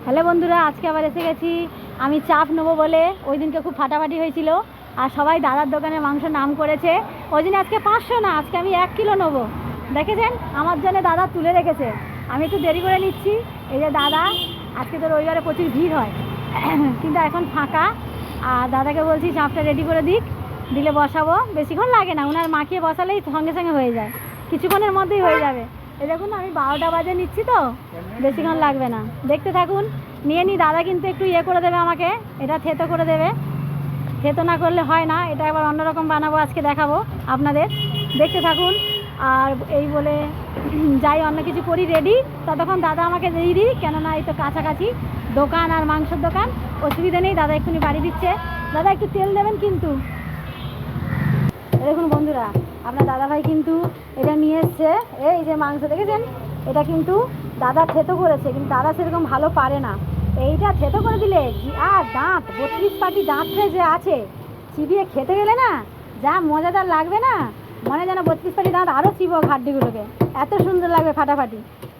Hello বন্ধুরা, আজকে আবার এসে গেছি আমি চাপ নেবো বলে। ওই দিনকে খুব ফাটাফাটি হয়েছিল আর সবাই দাদার দোকানে মাংস নাম করেছে। ওই দিন আজকে 500 না, আজকে আমি 1 কিলো নেবো। দেখেছেন আমার জন্য দাদা তুলে রেখেছে। আমি একটু দেরি করে নিচ্ছি। এই যে দাদা, আজকে তো রবিবারে প্রচুর ভিড় হয় কিন্তু এখন ফাঁকা। আর দাদাকে বলছি চাপটা রেডি করে দিলে বসাবো। বেশিক্ষণ লাগে না, ওনার মাখিয়ে বসালেই সঙ্গে সঙ্গে হয়ে যায়, কিছুক্ষণের মধ্যেই হয়ে যাবে। এই দেখুন আমি 12টা বাজে নিচ্ছি, তো বেশিক্ষণ লাগবে না। দেখতে থাকুন, নিয়ে নিই। দাদা কিন্তু একটু ইয়ে করে দেবে আমাকে, এটা থেতো করে দেবে। থেতো না করলে হয় না, এটা আবার অন্যরকম বানাবো, আজকে দেখাবো আপনাদের। দেখতে থাকুন। আর এই বলে যাই অন্য কিছু করি রেডি, ততক্ষণ দাদা আমাকে দিয়ে দিই, কেননা এই তো কাছাকাছি দোকান আর মাংসের দোকান, অসুবিধা নেই। দাদা এক্ষুনি বাড়ি দিচ্ছে। দাদা একটু তেল দেবেন কিন্তু। দেখুন বন্ধুরা, আপনার দাদাভাই কিন্তু এটা নিয়ে এসছে। এই যে মাংস দেখেছেন, এটা কিন্তু দাদা থেতো করেছে, কিন্তু দাদা সেরকম ভালো পারে না। এইটা থেতো করে দিলে আর দাঁত 32 পাটি দাঁত যে আছে, চিবিয়ে খেতে গেলে না যা মজাদার লাগবে না, মনে যেন 32 পাটি দাঁত আরও চিবো হাড্ডিগুলোকে, এত সুন্দর লাগবে ফাটাফাটি।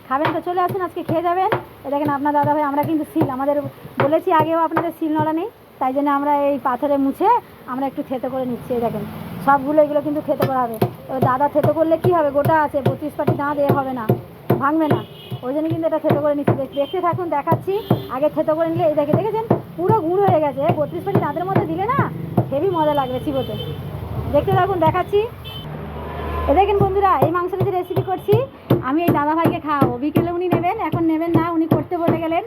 খাবেন তো চলে আসুন, আজকে খেয়ে যাবেন। এ দেখেন আপনার দাদাভাই, আমরা কিন্তু শিল, আমাদের বলেছি আগেও আপনাদের শিল নড়া নেই, তাই জন্য আমরা এই পাথরে মুছে আমরা একটু থেতো করে নিচ্ছি। এই দেখেন সবগুলো এগুলো কিন্তু থেতো করা হবে। এবার দাদা থেতো করলে কি হবে, গোটা আছে 32 পাটি দাঁত, এ হবে না, ভাঙবে না। ওই জন্য কিন্তু এটা থেতো করে নিচ্ছি। দেখতে থাকুন, দেখাচ্ছি। আগে থেতো করে নিলে এই দেখেছেন পুরো গুঁড়ো হয়ে গেছে। 32 পাটি দাঁতের মধ্যে দিলে না হেভি মজা লাগবে চিবোতে। দেখতে থাকুন, দেখাচ্ছি। এ দেখেন বন্ধুরা, এই মাংসের যে রেসিপি করছি আমি এই দাদাভাইকে খাওয়াবো। বিকেলে উনি নেবেন, এখন নেবেন না, উনি করতে বলে গেলেন।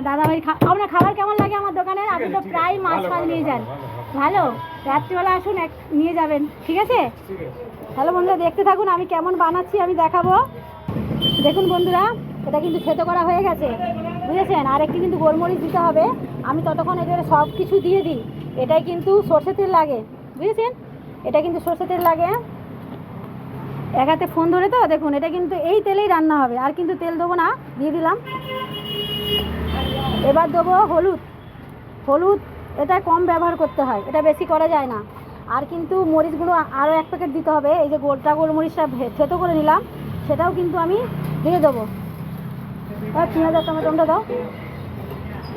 দাদাভাই আপনার খাবার কেমন লাগে আমার দোকানের? আপনি তো প্রায় মাছ নিয়ে যান, ভালো। রাত্রিবেলা আসুন, নিয়ে যাবেন, ঠিক আছে? হ্যালো বন্ধুরা, দেখতে থাকুন আমি কেমন বানাচ্ছি, আমি দেখাবো। দেখুন বন্ধুরা, এটা কিন্তু থেতো করা হয়ে গেছে, বুঝেছেন? আর একটু কিন্তু গোলমরিচ দিতে হবে। আমি ততক্ষণ এদের সব কিছু দিয়ে দিই। এটাই কিন্তু সর্ষে তেল লাগে, বুঝেছেন? এটা কিন্তু সর্ষে তেল লাগে। এক হাতে ফোন ধরে তো দেখুন, এটা কিন্তু এই তেলেই রান্না হবে, আর কিন্তু তেল দেবো না, দিয়ে দিলাম। এবার দেবো হলুদ। এটা কম ব্যবহার করতে হয়, এটা বেশি করা যায় না। আর কিন্তু মরিচগুলো আরও 1 প্যাকেট দিতে হবে। এই যে গোলমরিচটা থেতো করে নিলাম, সেটাও কিন্তু আমি দিয়ে দেবো। পেঁয়াজ আর টমেটোটা দাও।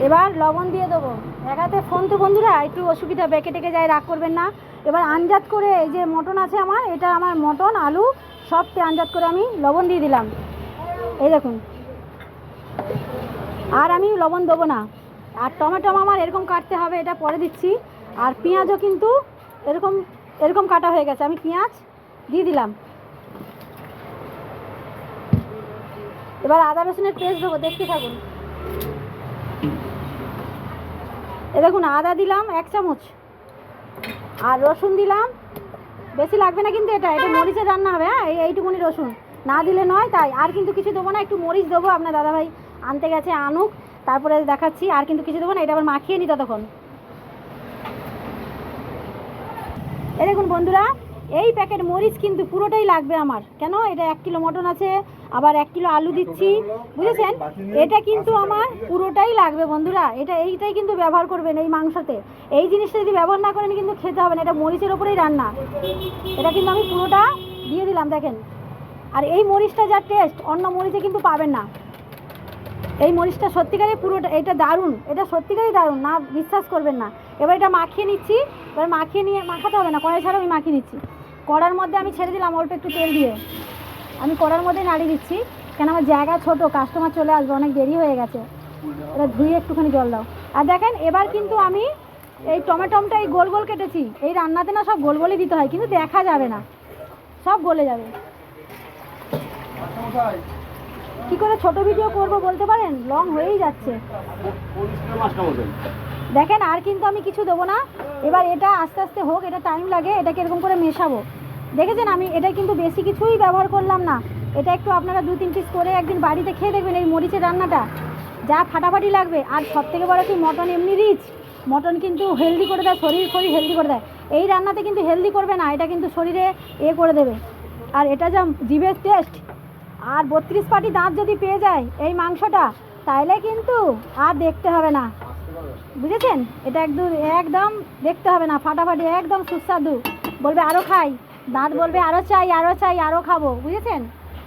এবার লবণ দিয়ে দেবো। এক হাতে ফোন তো বন্ধুরা, একটু অসুবিধা, বেঁকে টেকে যায়, রাগ করবেন না। এবার আঞ্জাত করে, এই যে মটন আছে আমার, এটা আমার মটন আলু সবকে আঞ্জাত করে আমি লবণ দিয়ে দিলাম। এই দেখুন, আর আমি লবণ দেবো না। আর টমেটো আমার এরকম কাটতে হবে, এটা পরে দিচ্ছি। আর পেঁয়াজও কিন্তু এরকম কাটা হয়ে গেছে, আমি পেঁয়াজ দিয়ে দিলাম। এবার আদা রসুনের পেস্ট দেবো, দেখতে থাকুন। এ দেখুন, আদা দিলাম 1 চামচ, আর রসুন দিলাম, বেশি লাগবে না কিন্তু, এটা মরিচের রান্না হবে। হ্যাঁ, এইটুকুনি রসুন না দিলে নয়, তাই। আর কিন্তু কিছু দেবো না, একটু মরিচ দেবো, আপনার দাদাভাই আনতে গেছে, আনুক, তারপরে দেখাচ্ছি। আর কিন্তু কিছু দেবো না, এটা আবার মাখিয়ে নিই ততক্ষণ। এ দেখুন বন্ধুরা, এই প্যাকেট মরিচ কিন্তু পুরোটাই লাগবে আমার, কেন? এটা 1 কিলো মটন আছে, আবার 1 কিলো আলু দিচ্ছি, বুঝেছেন? এটা কিন্তু আমার পুরোটাই লাগবে বন্ধুরা। এইটাই কিন্তু ব্যবহার করবেন এই মাংসতে। এই জিনিসটা যদি ব্যবহার না করেন কিন্তু খেতে হবে না, এটা মরিচের ওপরেই রান্না। এটা কিন্তু আমি পুরোটা দিয়ে দিলাম, দেখেন। আর এই মরিচটা যা টেস্ট, অন্য মরিচে কিন্তু পাবেন না। এই মরিচটা সত্যিকারই পুরোটা, এটা দারুণ, এটা সত্যিকারই দারুণ, না বিশ্বাস করবেন না। এবার এটা মাখিয়ে নিচ্ছি। এবার মাখাতে হবে না, কড়াই ছাড়া আমি মাখিয়ে নিচ্ছি। কড়ার মধ্যে আমি ছেড়ে দিলাম অল্প একটু তেল দিয়ে, আমি কড়ার মধ্যে নাড়িয়ে দিচ্ছি, কেন আমার জায়গা ছোট, কাস্টমার চলে আসবে, অনেক দেরি হয়ে গেছে। এটা ধুয়ে একটুখানি জল দাও। আর দেখেন, এবার কিন্তু আমি এই টমেটোটা এই গোল গোল কেটেছি, এই রান্নাতে না সব গোল গোলই দিতে হয়, কিন্তু দেখা যাবে না, সব গলে যাবে। কি করে ছোট ভিডিও করব বলতে পারেন, লং হয়েই যাচ্ছে। দেখেন, আর কিন্তু আমি কিছু দেবো না। এবার এটা আস্তে আস্তে হোক, এটা টাইম লাগে, এটাকে এরকম করে মেশাবো। দেখেছেন, আমি এটা কিন্তু বেশি কিছুই ব্যবহার করলাম না। এটা একটু আপনারা 2-3 পিস করে একদিন বাড়িতে খেয়ে দেখবেন, এই মরিচের রান্নাটা যা ফাটাফাটি লাগবে। আর সবথেকে বড় কি, মটন এমনি রিচ, মটন কিন্তু হেলদি করে দেয়, শরীর হেলদি করে দেয়। এই রান্নাতে কিন্তু হেলদি করবে না, এটা কিন্তু শরীরে করে দেবে। আর এটা যা জিভের টেস্ট, আর 32 পাটি দাঁত যদি পেয়ে যায় এই মাংসটা, তাহলে কিন্তু আর দেখতে হবে না, বুঝেছেন? এটা একদম দেখতে হবে না, ফাটাফাটি, একদম সুস্বাদু। বলবে আরও খাই, দাঁত বলবে আরও চাই, আরও খাবো, বুঝেছেন?